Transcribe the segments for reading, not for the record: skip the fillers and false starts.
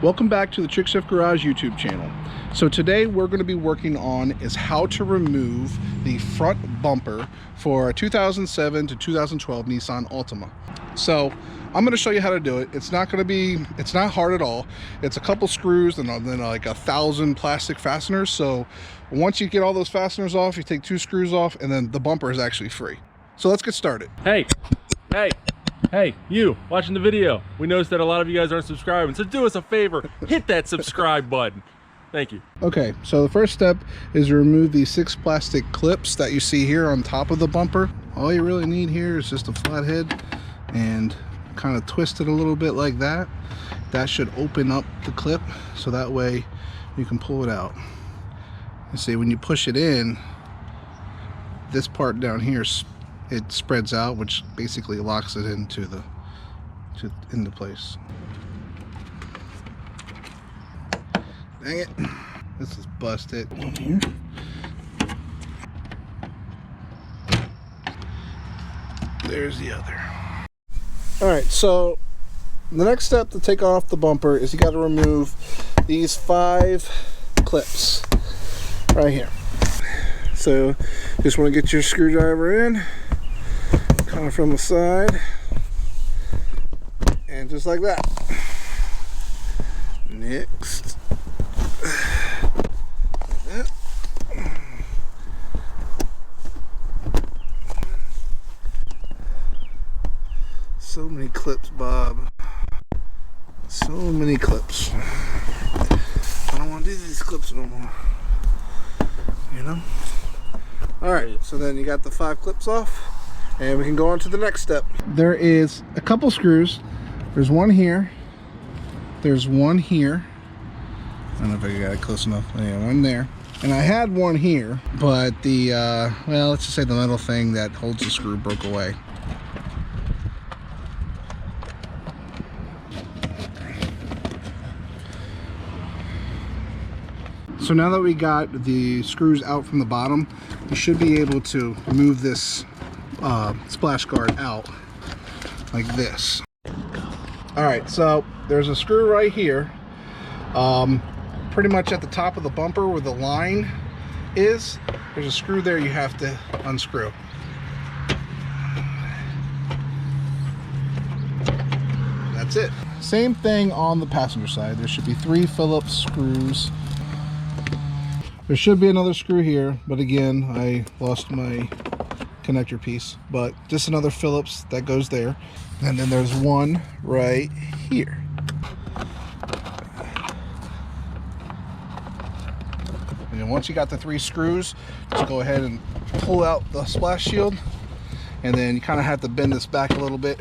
Welcome back to the Trick Shift Garage YouTube channel. So today we're going to be working on is how to remove the front bumper for a 2007 to 2012 Nissan Altima. So I'm going to show you how to do it. It's not hard at all. It's a couple screws and then like 1,000 plastic fasteners. So once you get all those fasteners off, you take 2 screws off and then the bumper is actually free. So let's get started. Hey, you watching the video. We noticed that a lot of you guys aren't subscribing, so do us a favor, hit that subscribe button. Thank you. Okay, so the first step is to remove these 6 plastic clips that you see here on top of the bumper. All you really need here is just a flat head and kind of twist it a little bit like that. That should open up the clip so that way you can pull it out. You see, when you push it in, this part down here, it spreads out, which basically locks it into place. Dang it, this is busted. One here. There's the other. All right, so the next step to take off the bumper is you got to remove these 5 clips right here. So just want to get your screwdriver in, kind of from the side, and just like that. Next, like that. So many clips, Bob. So many clips. I don't want to do these clips no more. You know? Alright, so then you got the 5 clips off, and we can go on to the next step. There is a couple screws. There's one here. There's one here. I don't know if I got it close enough. Yeah, one there. And I had one here, but the, well, let's just say the metal thing that holds the screw broke away. So now that we got the screws out from the bottom, you should be able to move this splash guard out like this. All right, so there's a screw right here, pretty much at the top of the bumper where the line is. There's a screw there you have to unscrew. That's it. Same thing on the passenger side. There should be 3 Phillips screws. There should be another screw here, but again, I lost my connector piece, but just another Phillips that goes there. And then there's one right here. And then once you got the 3 screws, just go ahead and pull out the splash shield, and then you kind of have to bend this back a little bit.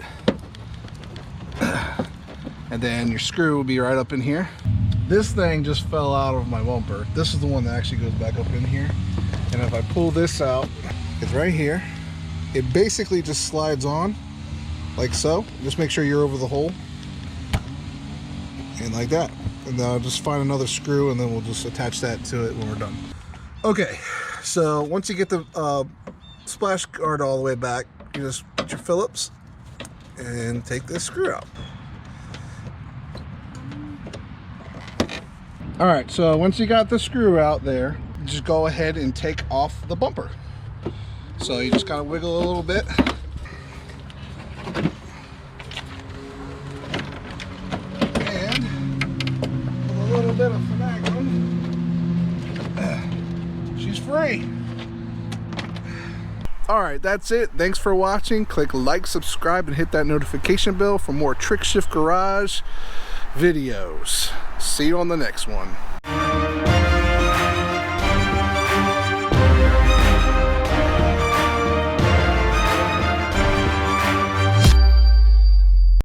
And then your screw will be right up in here. This thing just fell out of my bumper. This is the one that actually goes back up in here. And if I pull this out, it's right here. It basically just slides on like so. Just make sure you're over the hole. And like that. And then I'll just find another screw and then we'll just attach that to it when we're done. Okay, so once you get the splash guard all the way back, you just put your Phillips and take this screw out. All right, so once you got the screw out there, just go ahead and take off the bumper. So you just kind of wiggle a little bit. And with a little bit of finagling, she's free. All right, that's it. Thanks for watching. Click like, subscribe, and hit that notification bell for more Trick Shift Garage videos. See you on the next one.